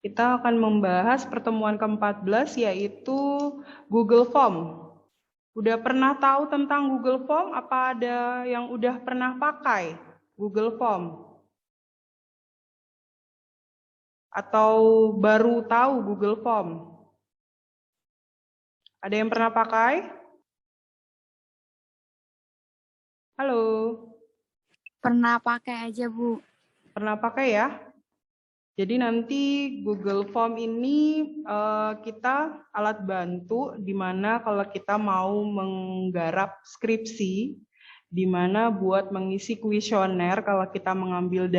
Kita akan membahas pertemuan ke-14 yaitu Google Form. Udah pernah tahu tentang Google Form? Apa ada yang udah pernah pakai Google Form? Atau baru tahu Google Form? Ada yang pernah pakai? Halo? Pernah pakai aja, Bu. Pernah pakai ya? Jadi nanti Google Form ini kita alat bantu di mana kalau kita mau menggarap skripsi, di mana buat mengisi kuesioner kalau kita mengambil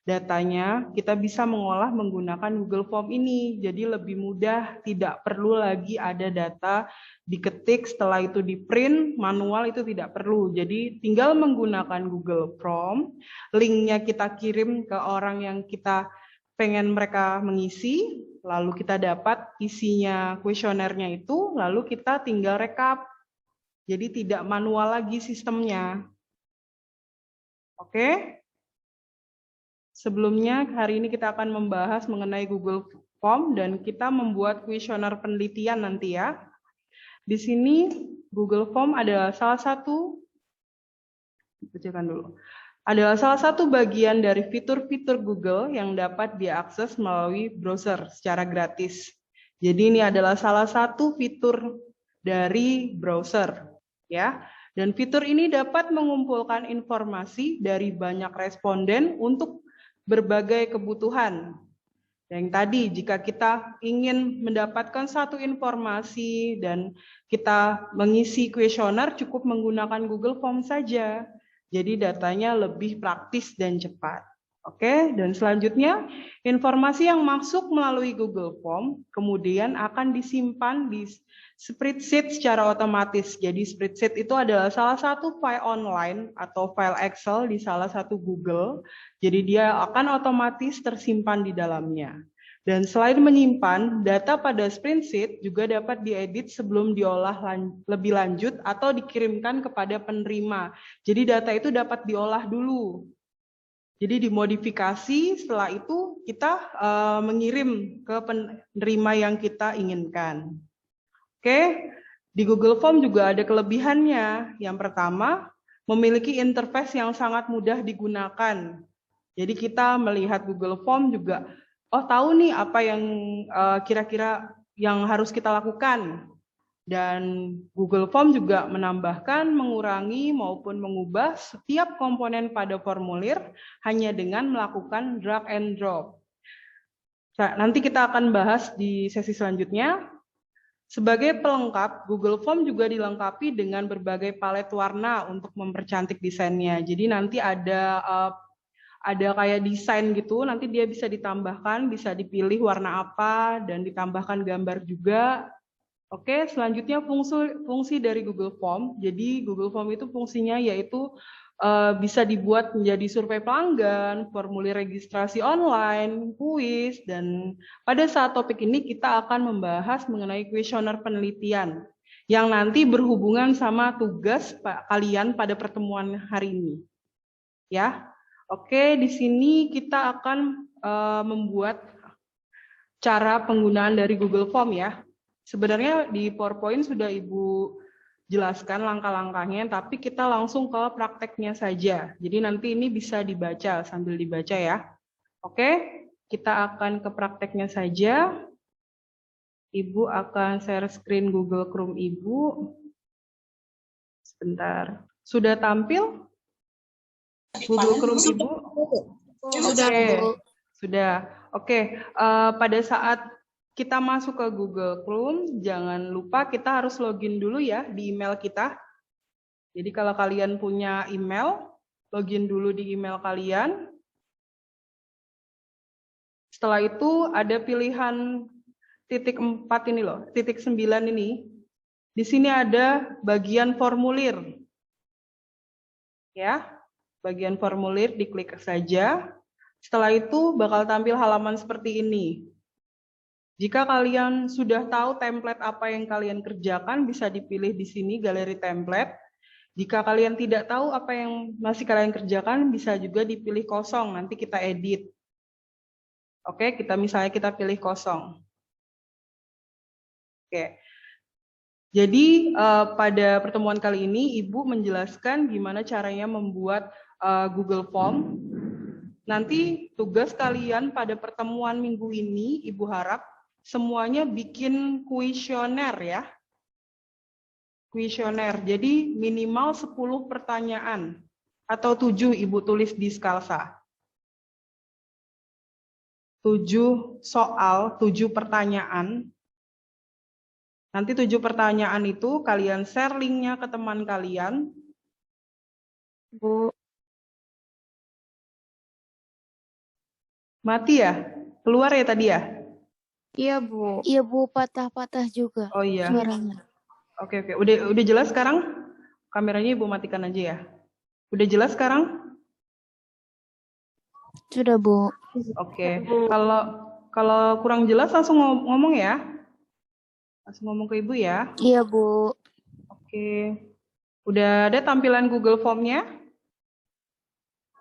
datanya kita bisa mengolah menggunakan Google Form ini. Jadi lebih mudah, tidak perlu lagi ada data diketik, setelah itu di print, manual itu tidak perlu. Jadi tinggal menggunakan Google Form, linknya kita kirim ke orang yang kita pengen mereka mengisi, lalu kita dapat isinya kuesionernya itu, lalu kita tinggal rekap. Jadi tidak manual lagi sistemnya. Oke? Sebelumnya hari ini kita akan membahas mengenai Google Form dan kita membuat kuesioner penelitian nanti ya. Di sini Google Form adalah salah satu adalah salah satu bagian dari fitur-fitur Google yang dapat diakses melalui browser secara gratis. Jadi ini adalah salah satu fitur dari browser, ya. Dan fitur ini dapat mengumpulkan informasi dari banyak responden untuk berbagai kebutuhan. Yang tadi, jika kita ingin mendapatkan satu informasi dan kita mengisi kuesioner, cukup menggunakan Google Form saja. Jadi datanya lebih praktis dan cepat. Oke, dan selanjutnya informasi yang masuk melalui Google Form kemudian akan disimpan di spreadsheet secara otomatis. Jadi spreadsheet itu adalah salah satu file online atau file Excel di salah satu Google. Jadi dia akan otomatis tersimpan di dalamnya. Dan selain menyimpan, data pada spreadsheet juga dapat diedit sebelum diolah lebih lanjut atau dikirimkan kepada penerima. Jadi data itu dapat diolah dulu. Jadi dimodifikasi, setelah itu kita mengirim ke penerima yang kita inginkan. Oke, di Google Form juga ada kelebihannya. Yang pertama, memiliki interface yang sangat mudah digunakan. Jadi kita melihat Google Form juga, oh tahu nih apa yang kira-kira yang harus kita lakukan. Dan Google Form juga menambahkan, mengurangi maupun mengubah setiap komponen pada formulir hanya dengan melakukan drag and drop. Nah, nanti kita akan bahas di sesi selanjutnya. Sebagai pelengkap, Google Form juga dilengkapi dengan berbagai palet warna untuk mempercantik desainnya. Jadi nanti ada kayak desain gitu, nanti dia bisa ditambahkan, bisa dipilih warna apa, dan ditambahkan gambar juga. Oke, selanjutnya fungsi dari Google Form. Jadi Google Form itu fungsinya yaitu bisa dibuat menjadi survei pelanggan, formulir registrasi online, kuis, dan pada saat topik ini kita akan membahas mengenai kuesioner penelitian yang nanti berhubungan sama tugas kalian pada pertemuan hari ini. Ya, oke, di sini kita akan membuat cara penggunaan dari Google Form ya. Sebenarnya di PowerPoint sudah Ibu jelaskan langkah-langkahnya, tapi kita langsung ke prakteknya saja. Jadi nanti ini bisa dibaca sambil dibaca ya. Oke, kita akan ke prakteknya saja. Ibu akan share screen Google Chrome Ibu. Sebentar. Sudah tampil? Google Chrome Ibu? Sudah, Bu. Sudah. Oke, pada saat kita masuk ke Google Chrome, jangan lupa kita harus login dulu ya di email kita. Jadi kalau kalian punya email, login dulu di email kalian. Setelah itu ada pilihan titik 4 ini loh, titik 9 ini. Di sini ada bagian formulir. Ya, bagian formulir diklik saja. Setelah itu bakal tampil halaman seperti ini. Jika kalian sudah tahu template apa yang kalian kerjakan, bisa dipilih di sini galeri template. Jika kalian tidak tahu apa yang masih kalian kerjakan, bisa juga dipilih kosong, nanti kita edit. Oke, misalnya kita pilih kosong. Oke. Jadi pada pertemuan kali ini Ibu menjelaskan gimana caranya membuat Google Form. Nanti tugas kalian pada pertemuan minggu ini Ibu harap semuanya bikin kuesioner ya. Kuesioner. Jadi minimal 10 pertanyaan atau 7 Ibu tulis di Skalsa. 7 soal, 7 pertanyaan. Nanti 7 pertanyaan itu kalian share linknya ke teman kalian. Bu. Mati ya? Keluar ya tadi ya? Iya, Bu. Iya, Bu, patah-patah juga. Oh iya. Suaranya. Oke. Udah jelas sekarang? Kameranya Ibu matikan aja ya. Udah jelas sekarang? Sudah, Bu. Oke. Kalau kurang jelas langsung ngomong ya. Langsung ngomong ke Ibu ya. Iya, Bu. Oke. Udah ada tampilan Google Form-nya?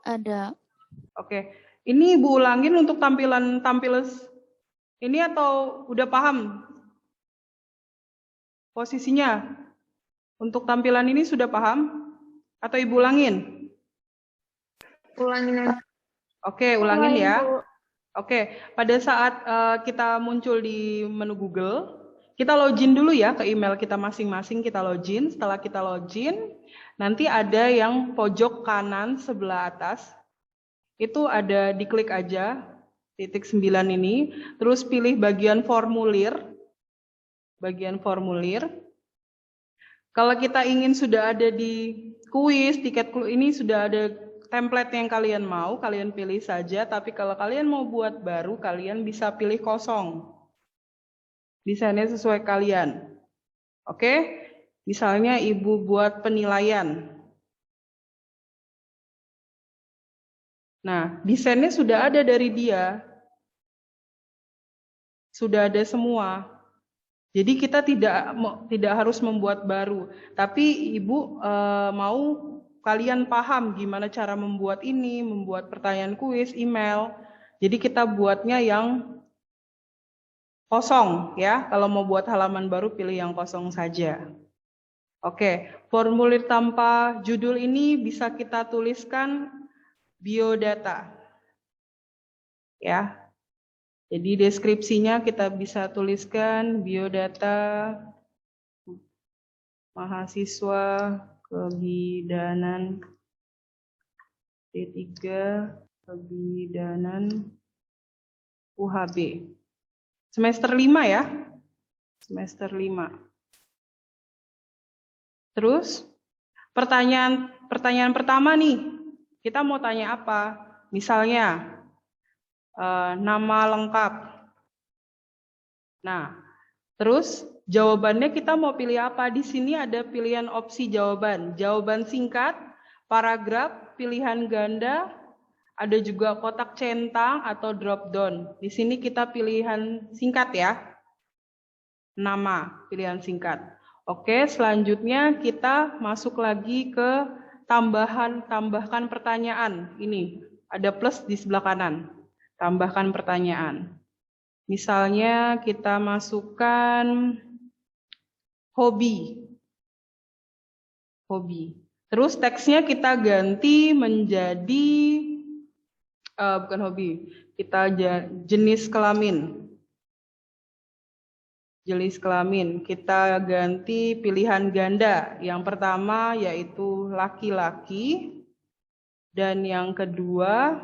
Ada. Oke. Ini Ibu ulangin untuk tampilan ini atau udah paham posisinya? Untuk tampilan ini sudah paham? Atau Ibu ulangin? Ulangin aja. Oke, ulangin ya. Oke, pada saat kita muncul di menu Google, kita login dulu ya ke email kita masing-masing, kita login. Setelah kita login, nanti ada yang pojok kanan sebelah atas, itu ada diklik aja, titik 9 ini, terus pilih bagian formulir. Kalau kita ingin sudah ada di kuis, tiket ini sudah ada template yang kalian mau, kalian pilih saja. Tapi kalau kalian mau buat baru, kalian bisa pilih kosong. Desainnya sesuai kalian. Oke? Misalnya Ibu buat penilaian. Nah, desainnya sudah ada dari dia. Sudah ada semua. Jadi kita tidak harus membuat baru. Tapi Ibu mau kalian paham gimana cara membuat ini, membuat pertanyaan kuis, email. Jadi kita buatnya yang kosong ya. Kalau mau buat halaman baru pilih yang kosong saja. Oke, formulir tanpa judul ini bisa kita tuliskan biodata. Ya. Jadi deskripsinya kita bisa tuliskan biodata mahasiswa kebidanan D3 kebidanan UHB. Semester 5 ya. Semester 5. Terus pertanyaan pertama nih. Kita mau tanya apa? Misalnya nama lengkap. Nah, terus jawabannya kita mau pilih apa? Di sini ada pilihan opsi jawaban. Jawaban singkat, paragraf, pilihan ganda, ada juga kotak centang atau drop down. Di sini kita pilihan singkat ya. Nama, pilihan singkat. Oke, selanjutnya kita masuk lagi ke tambahkan pertanyaan. Ini ada plus di sebelah kanan. Tambahkan pertanyaan. Misalnya kita masukkan hobi. Terus teksnya kita ganti menjadi bukan hobi. Kita jenis kelamin. Jenis kelamin. Kita ganti pilihan ganda. Yang pertama yaitu laki-laki. Dan yang kedua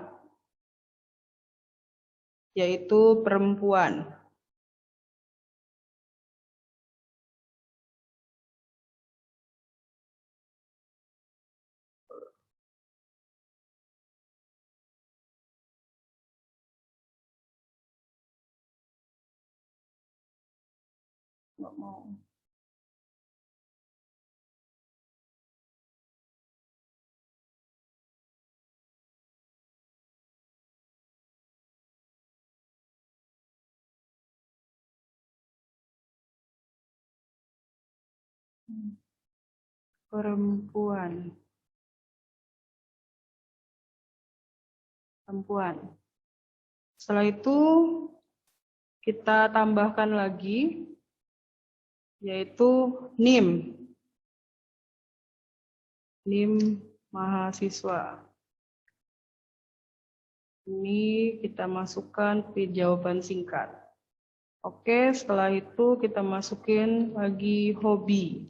yaitu perempuan. Nggak mau. Perempuan. Setelah itu kita tambahkan lagi, yaitu NIM. NIM mahasiswa. Ini kita masukkan ke jawaban singkat. Oke, setelah itu kita masukin lagi hobi.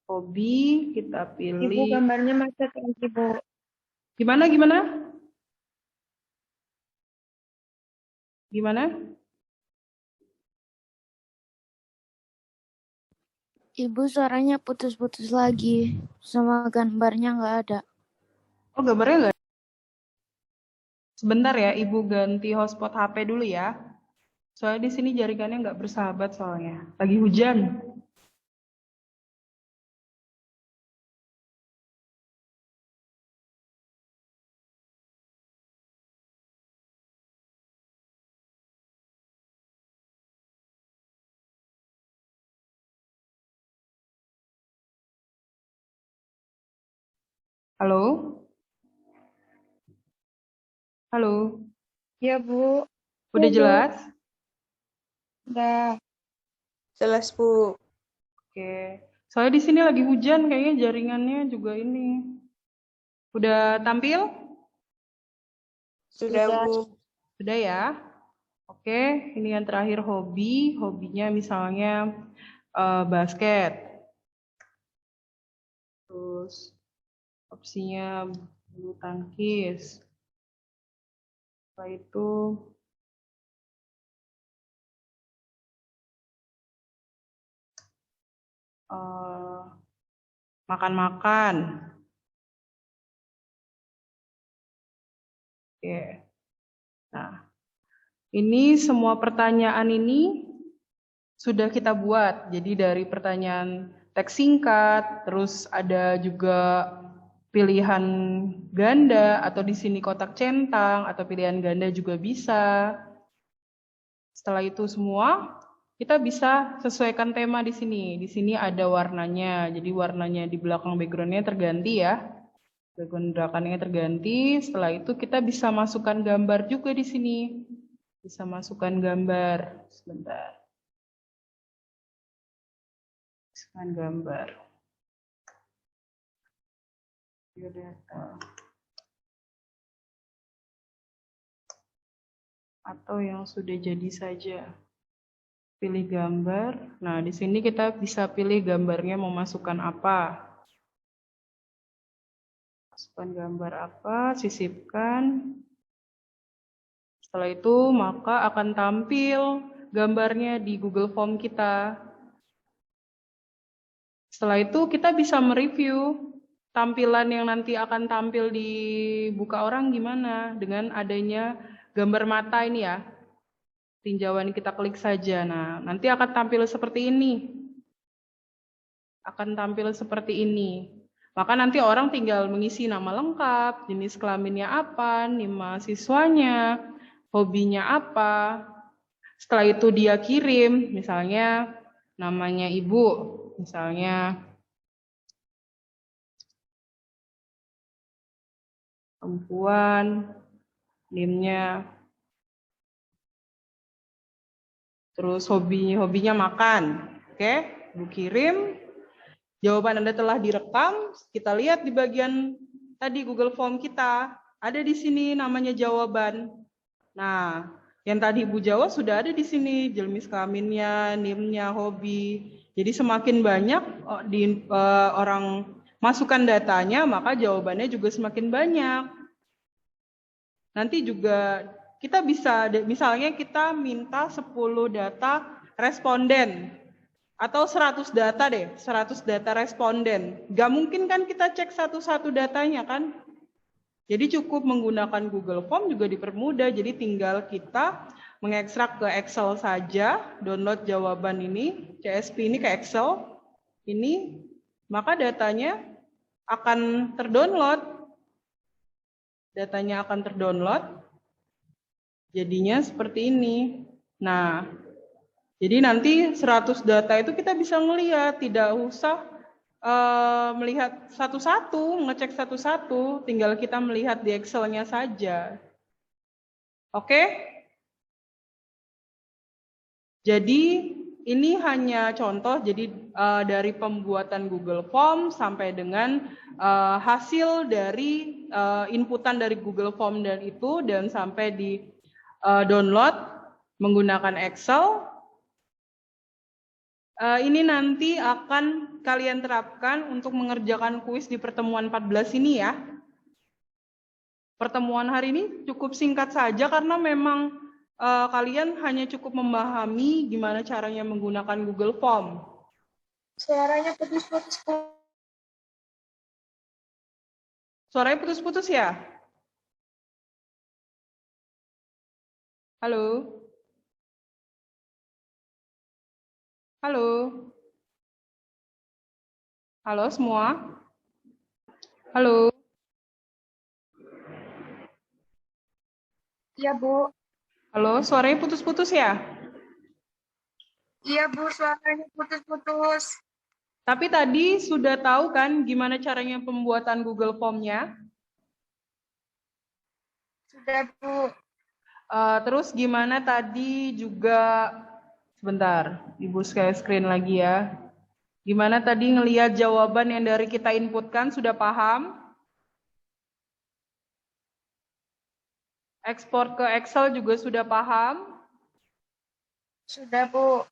Hobi kita pilih. Ibu gambarnya macet lagi, Bu. Gimana? Ibu suaranya putus-putus lagi. Sama gambarnya nggak ada. Oh, gambarnya nggak? Sebentar ya, Ibu ganti hotspot HP dulu ya. Soalnya di sini jaringannya nggak bersahabat soalnya. Lagi hujan. Halo? Halo? Ya, Bu. Udah jelas? Udah. Jelas, Bu. Oke. Soalnya di sini lagi hujan, kayaknya jaringannya juga ini. Udah tampil? Sudah, Bu. Sudah ya? Oke, ini yang terakhir hobi. Hobinya misalnya basket. Terus opsinya bulu tangkis. Setelah itu makan-makan. Oke. Nah, ini semua pertanyaan ini sudah kita buat. Jadi dari pertanyaan teks singkat, terus ada juga pilihan ganda atau di sini kotak centang atau pilihan ganda juga bisa. Setelah itu semua, kita bisa sesuaikan tema di sini. Di sini ada warnanya. Jadi warnanya di belakang background-nya terganti ya. Background belakangnya terganti. Setelah itu kita bisa masukkan gambar juga di sini. Bisa masukkan gambar. Sebentar. Masukkan gambar. Biodata. Atau yang sudah jadi saja. Pilih gambar. Nah, di sini kita bisa pilih gambarnya mau masukkan apa. Masukkan gambar apa, sisipkan. Setelah itu, maka akan tampil gambarnya di Google Form kita. Setelah itu, kita bisa mereview tampilan yang nanti akan tampil di buka orang gimana dengan adanya gambar mata ini ya. Tinjauan kita klik saja. Nah, nanti akan tampil seperti ini. Maka nanti orang tinggal mengisi nama lengkap, jenis kelaminnya apa, NIM mahasiswanya, hobinya apa. Setelah itu dia kirim, misalnya namanya ibu, misalnya perempuan, NIM-nya, terus hobinya makan. Oke, ibu kirim. Jawaban Anda telah direkam. Kita lihat di bagian tadi Google Form kita. Ada di sini namanya jawaban. Nah, yang tadi Ibu jawab sudah ada di sini. Jenis kelaminnya, NIM-nya, hobi. Jadi semakin banyak orang masukkan datanya, maka jawabannya juga semakin banyak. Nanti juga kita bisa, misalnya kita minta 10 data responden. Atau 100 data deh, 100 data responden. Gak mungkin kan kita cek satu-satu datanya kan? Jadi cukup menggunakan Google Form juga dipermudah. Jadi tinggal kita mengekstrak ke Excel saja, download jawaban ini, CSV ini ke Excel, ini, maka datanya akan terdownload. Jadinya seperti ini. Nah, jadi nanti 100 data itu kita bisa melihat, tidak usah melihat satu-satu, ngecek satu-satu, tinggal kita melihat di Excel-nya saja. Oke? Jadi ini hanya contoh, jadi dari pembuatan Google Form sampai dengan hasil dari inputan dari Google Form dan sampai di download menggunakan Excel. Ini nanti akan kalian terapkan untuk mengerjakan kuis di pertemuan 14 ini ya. Pertemuan hari ini cukup singkat saja karena memang kalian hanya cukup memahami gimana caranya menggunakan Google Form. Suaranya putus-putus. Suaranya putus-putus ya? Halo? Halo? Halo semua? Halo? Iya, Bu. Halo, suaranya putus-putus ya? Iya, Bu, suaranya putus-putus. Tapi tadi sudah tahu kan gimana caranya pembuatan Google Form-nya? Sudah, Bu. Terus gimana tadi juga, sebentar, Ibu share screen lagi ya. Gimana tadi ngelihat jawaban yang dari kita inputkan, sudah paham? Ekspor ke Excel juga sudah paham? Sudah, Bu.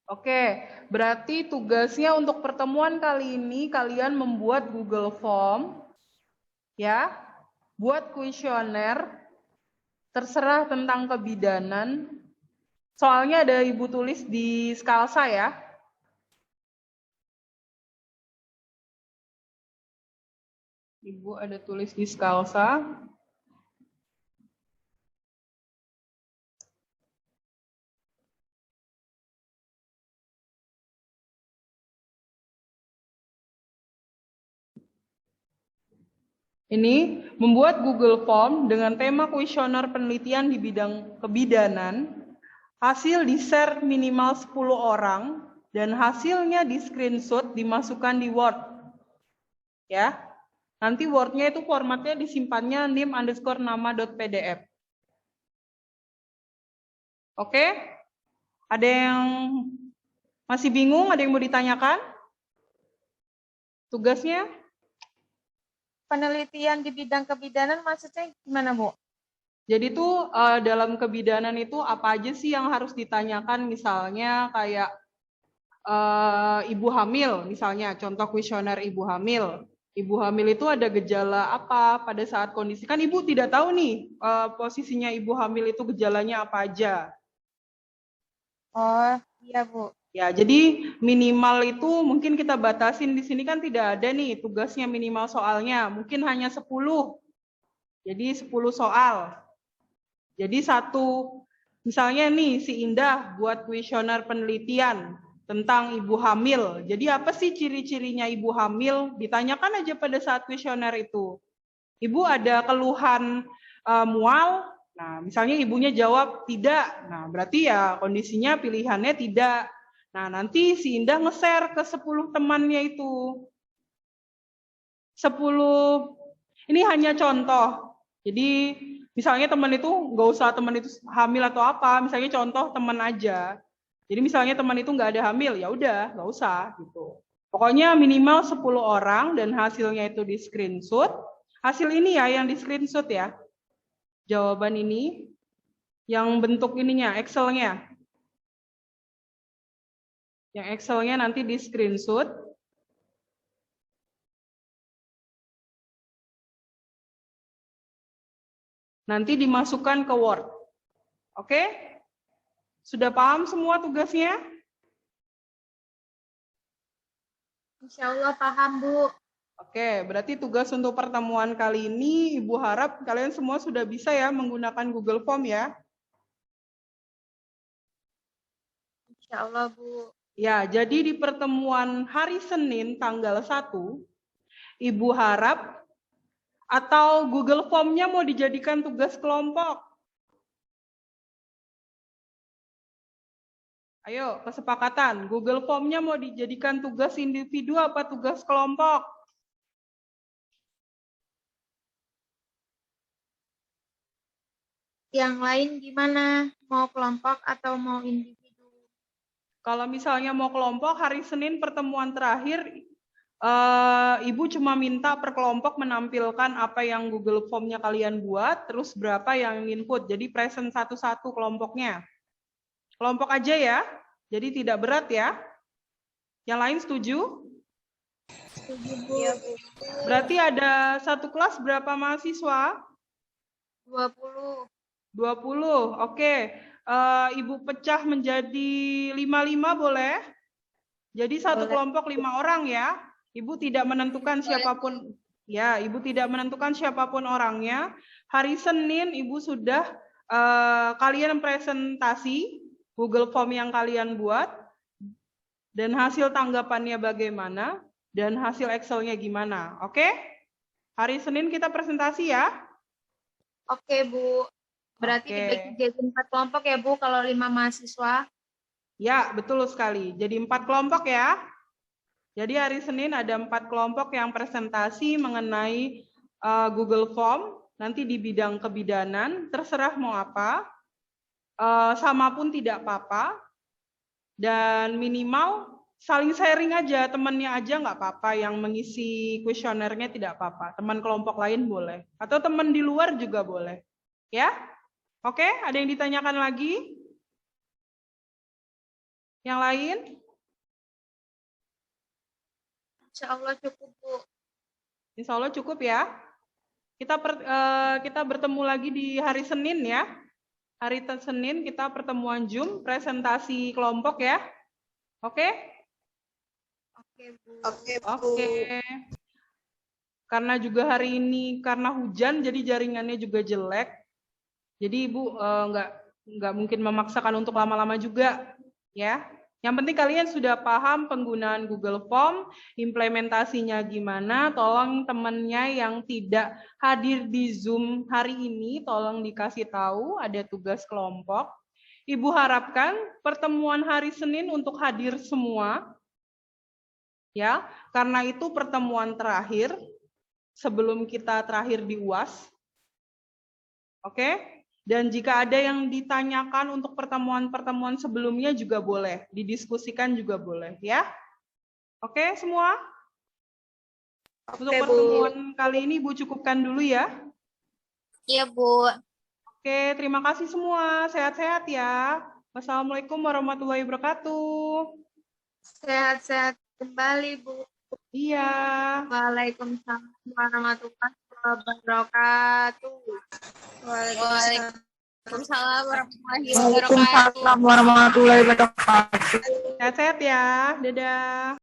Oke, berarti tugasnya untuk pertemuan kali ini kalian membuat Google Form, ya, buat kuesioner, terserah tentang kebidanan. Soalnya ada Ibu tulis di Skalsa ya. Ibu ada tulis di Skalsa. Ini membuat Google Form dengan tema kuesioner penelitian di bidang kebidanan. Hasil di-share minimal 10 orang dan hasilnya di screenshot dimasukkan di Word. Ya. Nanti Word-nya itu formatnya disimpannya nim_nama.pdf. Oke? Ada yang masih bingung? Ada yang mau ditanyakan? Tugasnya? Penelitian di bidang kebidanan maksudnya gimana, Bu? Jadi tuh dalam kebidanan itu apa aja sih yang harus ditanyakan, misalnya kayak ibu hamil, misalnya contoh kuesioner ibu hamil. Ibu hamil itu ada gejala apa pada saat kondisi, kan ibu tidak tahu nih posisinya ibu hamil itu gejalanya apa aja. Oh, iya, Bu. Ya, jadi minimal itu mungkin kita batasin di sini kan tidak ada nih tugasnya minimal soalnya, mungkin hanya 10. Jadi 10 soal. Jadi misalnya nih si Indah buat kuesioner penelitian tentang ibu hamil. Jadi apa sih ciri-cirinya ibu hamil? Ditanyakan aja pada saat kuesioner itu. Ibu ada keluhan mual? Nah, misalnya ibunya jawab tidak. Nah, berarti ya kondisinya pilihannya tidak. Nah, nanti si Indah nge-share ke 10 temannya itu. 10, ini hanya contoh. Jadi misalnya teman itu nggak usah teman itu hamil atau apa, misalnya contoh teman aja. Jadi misalnya teman itu nggak ada hamil, ya udah nggak usah gitu. Pokoknya minimal 10 orang dan hasilnya itu di screenshot. Hasil ini ya yang di screenshot ya. Jawaban ini yang bentuk ininya Excel-nya. Yang Excel-nya nanti di screenshot. Nanti dimasukkan ke Word. Oke? Sudah paham semua tugasnya? Insya Allah paham, Bu. Oke, berarti tugas untuk pertemuan kali ini, Ibu harap kalian semua sudah bisa ya menggunakan Google Form ya. Insya Allah, Bu. Ya, jadi di pertemuan hari Senin tanggal 1, Ibu harap atau Google Form-nya mau dijadikan tugas kelompok. Ayo, kesepakatan. Google Form-nya mau dijadikan tugas individu apa tugas kelompok? yang lain gimana? Mau kelompok atau mau individu? Kalau misalnya mau kelompok, hari Senin pertemuan terakhir, Ibu cuma minta per kelompok menampilkan apa yang Google Form-nya kalian buat, terus berapa yang input. Jadi present satu-satu kelompoknya. Kelompok aja ya, jadi tidak berat ya. Yang lain setuju? Setuju, Bu. Berarti ada satu kelas berapa mahasiswa? 20. 20, oke. Ibu pecah menjadi 5-5 boleh? Jadi satu Boleh. kelompok 5 orang ya. Ibu tidak menentukan siapapun. Ya, Ibu tidak menentukan siapapun orangnya. Hari Senin Ibu sudah kalian presentasi Google Form yang kalian buat dan hasil tanggapannya bagaimana dan hasil Excel-nya gimana. Oke? Hari Senin kita presentasi ya. Oke, Bu. Berarti Oke. dibagi jadi 4 kelompok ya, Bu, kalau 5 mahasiswa. Ya, betul sekali. Jadi 4 kelompok ya. Jadi hari Senin ada 4 kelompok yang presentasi mengenai Google Form. Nanti di bidang kebidanan, terserah mau apa. Sama pun tidak apa-apa. Dan minimal saling sharing aja, temannya aja nggak apa-apa. Yang mengisi kuesionernya tidak apa-apa. Teman kelompok lain boleh. Atau teman di luar juga boleh. Ya? Oke, ada yang ditanyakan lagi? Yang lain? Insya Allah cukup, Bu. Insya Allah cukup ya. Kita bertemu lagi di hari Senin ya. Hari Senin kita pertemuan Zoom, presentasi kelompok ya. Oke? Oke, Bu. Oke. Karena juga hari ini karena hujan, jadi jaringannya juga jelek. Jadi Ibu nggak mungkin memaksakan untuk lama-lama juga, ya. Yang penting kalian sudah paham penggunaan Google Form, implementasinya gimana. Tolong temannya yang tidak hadir di Zoom hari ini, tolong dikasih tahu ada tugas kelompok. Ibu harapkan pertemuan hari Senin untuk hadir semua, ya. Karena itu pertemuan terakhir sebelum kita terakhir di UAS. Oke? Dan jika ada yang ditanyakan untuk pertemuan-pertemuan sebelumnya juga boleh, didiskusikan juga boleh, ya. Oke, semua? Untuk pertemuan kali ini Ibu cukupkan dulu ya. Iya, Bu. Oke, terima kasih semua. Sehat-sehat ya. Wassalamualaikum warahmatullahi wabarakatuh. Sehat-sehat kembali, Bu. Iya. Waalaikumsalam warahmatullahi wabarakatuh. Waalaikumsalam warahmatullahi wabarakatuh. Waalaikumsalam warahmatullahi wabarakatuh. Sehat-sehat ya. Dadah.